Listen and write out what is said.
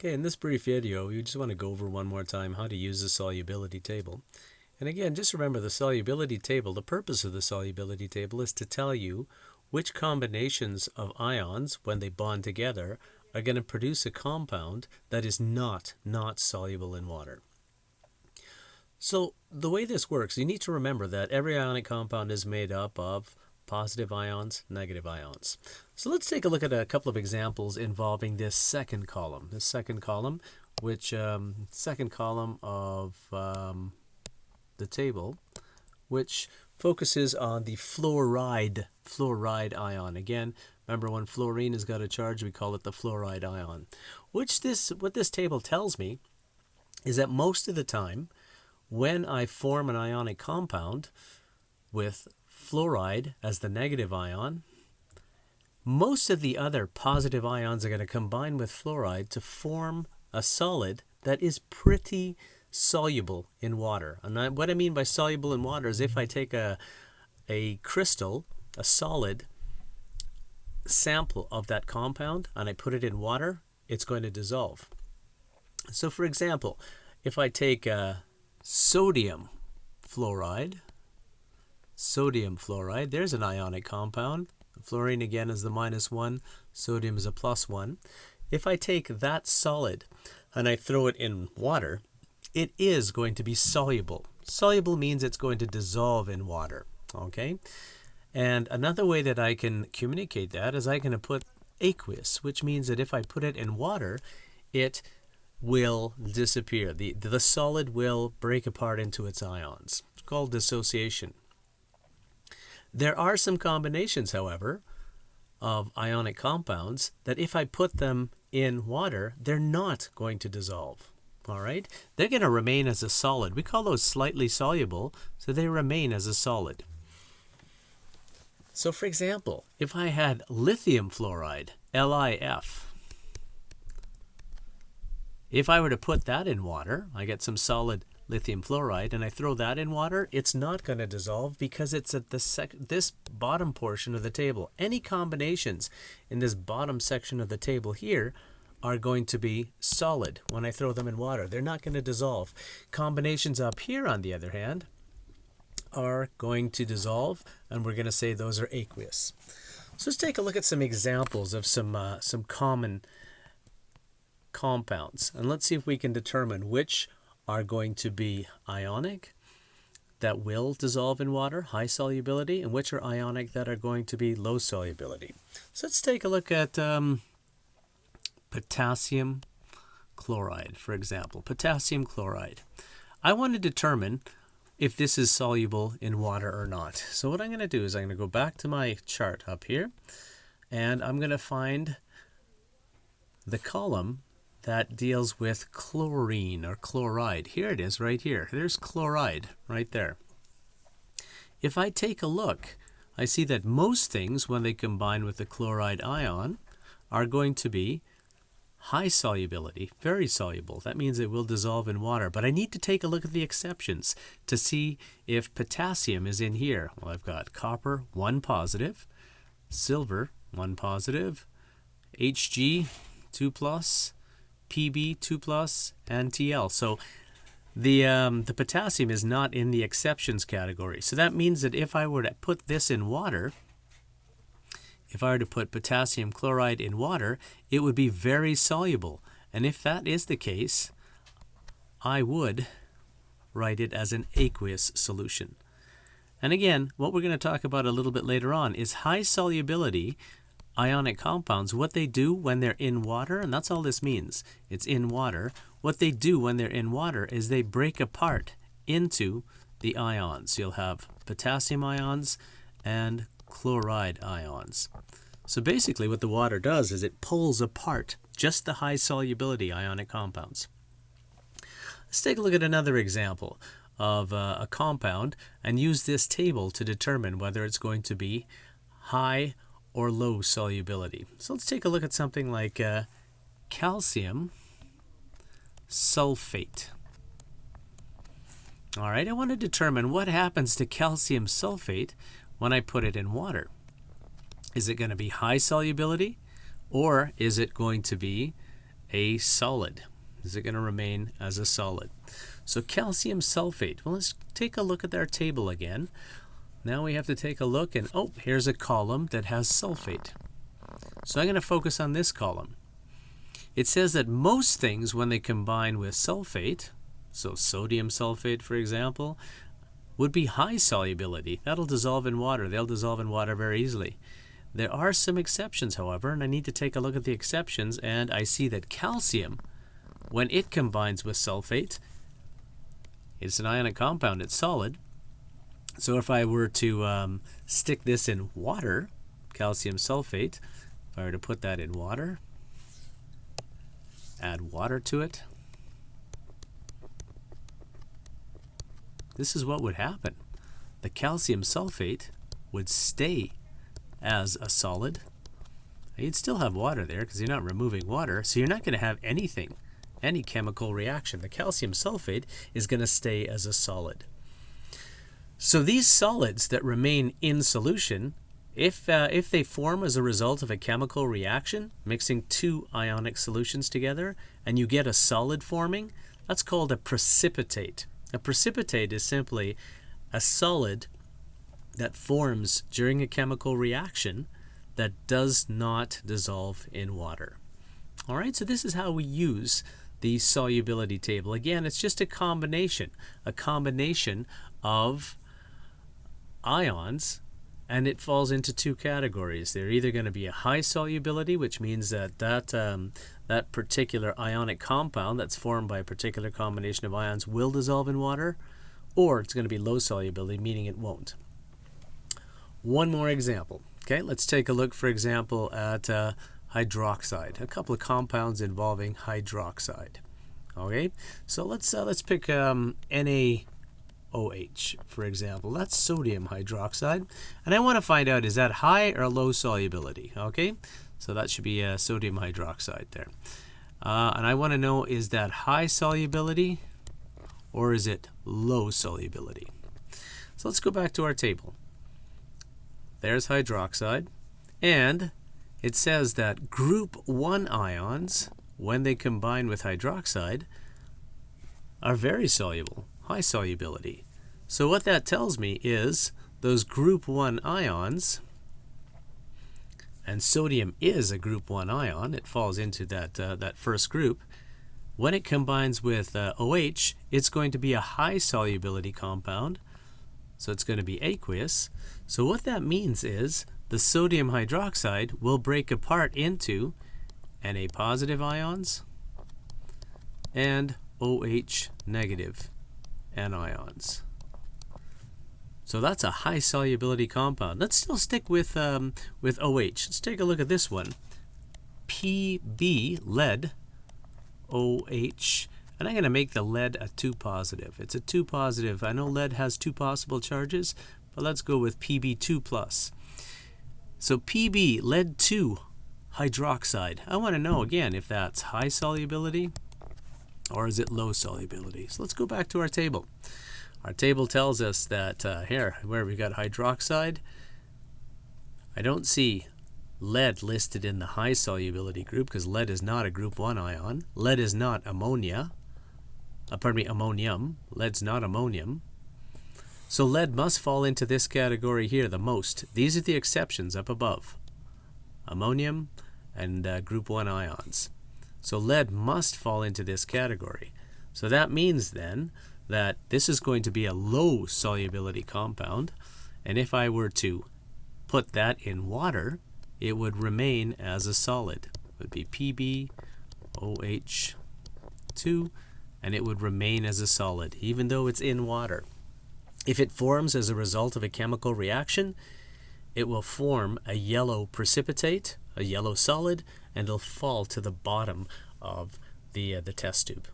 Okay, in this brief video, you just want to go over one more time how to use the solubility table. And again, just remember the solubility table, the purpose of the solubility table is to tell you which combinations of ions, when they bond together, are going to produce a compound that is not soluble in water. So the way this works, you need to remember that every ionic compound is made up of positive ions, negative ions. So let's take a look at a couple of examples involving this second column. This second column, which second column of the table, which focuses on the fluoride ion. Again, remember when fluorine has got a charge, we call it the fluoride ion. What this table tells me is that most of the time, when I form an ionic compound with fluoride as the negative ion, most of the other positive ions are going to combine with fluoride to form a solid that is pretty soluble in water. And what I mean by soluble in water is if I take a crystal, a solid sample of that compound, and I put it in water, it's going to dissolve. So for example, if I take sodium fluoride, there's an ionic compound. Fluorine again is the -1, sodium is a +1. If I take that solid and I throw it in water, it is going to be soluble. Soluble means it's going to dissolve in water, okay? And another way that I can communicate that is I can put aqueous, which means that if I put it in water, it will disappear. The solid will break apart into its ions. It's called dissociation. There are some combinations, however, of ionic compounds that if I put them in water, they're not going to dissolve. All right? They're going to remain as a solid. We call those slightly soluble, so they remain as a solid. So for example, if I had lithium fluoride, LiF, if I were to put that in water, I get some solid lithium fluoride, and I throw that in water, it's not going to dissolve because it's at this bottom portion of the table. Any combinations in this bottom section of the table here are going to be solid when I throw them in water. They're not going to dissolve. Combinations up here, on the other hand, are going to dissolve, and we're going to say those are aqueous. So let's take a look at some examples of some common compounds, and let's see if we can determine which are going to be ionic, that will dissolve in water, high solubility, and which are ionic that are going to be low solubility. So let's take a look at potassium chloride, for example. Potassium chloride. I want to determine if this is soluble in water or not. So what I'm going to do is I'm going to go back to my chart up here, and I'm going to find the column that deals with chlorine or chloride. Here it is right here. There's chloride right there. If I take a look, I see that most things, when they combine with the chloride ion, are going to be high solubility, very soluble. That means it will dissolve in water. But I need to take a look at the exceptions to see if potassium is in here. Well, I've got copper, 1 positive, silver, 1 positive, Hg, 2+, Pb, 2+, and Tl. So the potassium is not in the exceptions category. So that means that if I were to put this in water, if I were to put potassium chloride in water, it would be very soluble. And if that is the case, I would write it as an aqueous solution. And again, what we're going to talk about a little bit later on is high solubility ionic compounds, what they do when they're in water, and that's all this means. It's in water. What they do when they're in water is they break apart into the ions. You'll have potassium ions and chloride ions. So basically what the water does is it pulls apart just the high solubility ionic compounds. Let's take a look at another example of a compound and use this table to determine whether it's going to be high or low solubility. So let's take a look at something like calcium sulfate. All right, I want to determine what happens to calcium sulfate when I put it in water. Is it going to be high solubility, or is it going to be a solid? Is it going to remain as a solid? So calcium sulfate. Well, let's take a look at our table again. Now we have to take a look, and oh, here's a column that has sulfate. So I'm going to focus on this column. It says that most things, when they combine with sulfate, so sodium sulfate, for example, would be high solubility. That'll dissolve in water. They'll dissolve in water very easily. There are some exceptions, however, and I need to take a look at the exceptions, and I see that calcium, when it combines with sulfate, it's an ionic compound. It's solid. So if I were to stick this in water, calcium sulfate, if I were to put that in water, add water to it, this is what would happen. The calcium sulfate would stay as a solid. You'd still have water there because you're not removing water, so you're not going to have anything, any chemical reaction. The calcium sulfate is going to stay as a solid. So these solids that remain in solution, if they form as a result of a chemical reaction, mixing two ionic solutions together, and you get a solid forming, that's called a precipitate. A precipitate is simply a solid that forms during a chemical reaction that does not dissolve in water. All right, so this is how we use the solubility table. Again, it's just a combination of ions, and it falls into two categories. They're either going to be a high solubility, which means that that particular ionic compound that's formed by a particular combination of ions will dissolve in water, or it's going to be low solubility, meaning it won't. One more example. Okay, let's take a look, for example, at hydroxide. A couple of compounds involving hydroxide. Okay, so let's pick NaOH, for example. That's sodium hydroxide, and I want to find out, is that high or low solubility? Okay, so that should be sodium hydroxide there, and I want to know, is that high solubility or is it low solubility? So let's go back to our table. There's hydroxide, and it says that group 1 ions, when they combine with hydroxide, are very soluble, high solubility. So what that tells me is those group 1 ions, and sodium is a group 1 ion, it falls into that first group. When it combines with OH, it's going to be a high solubility compound, so it's going to be aqueous. So what that means is the sodium hydroxide will break apart into Na positive ions and OH negative anions. So that's a high solubility compound. Let's still stick with OH. Let's take a look at this one. Pb, lead, OH, and I'm going to make the lead a 2 positive. It's a 2 positive. I know lead has 2 possible charges, but let's go with Pb2 plus. So Pb, lead 2 hydroxide. I want to know again if that's high solubility or is it low solubility. So let's go back to our table. Our table tells us that here, where we got hydroxide, I don't see lead listed in the high solubility group because lead is not a group 1 ion. Lead is not ammonia. Ammonium. Lead's not ammonium. So lead must fall into this category here the most. These are the exceptions up above. Ammonium and group 1 ions. So lead must fall into this category. So that means then that this is going to be a low solubility compound, and if I were to put that in water, it would remain as a solid. It would be PbOH2, and it would remain as a solid, even though it's in water. If it forms as a result of a chemical reaction, it will form a yellow precipitate, a yellow solid, and it'll fall to the bottom of the test tube.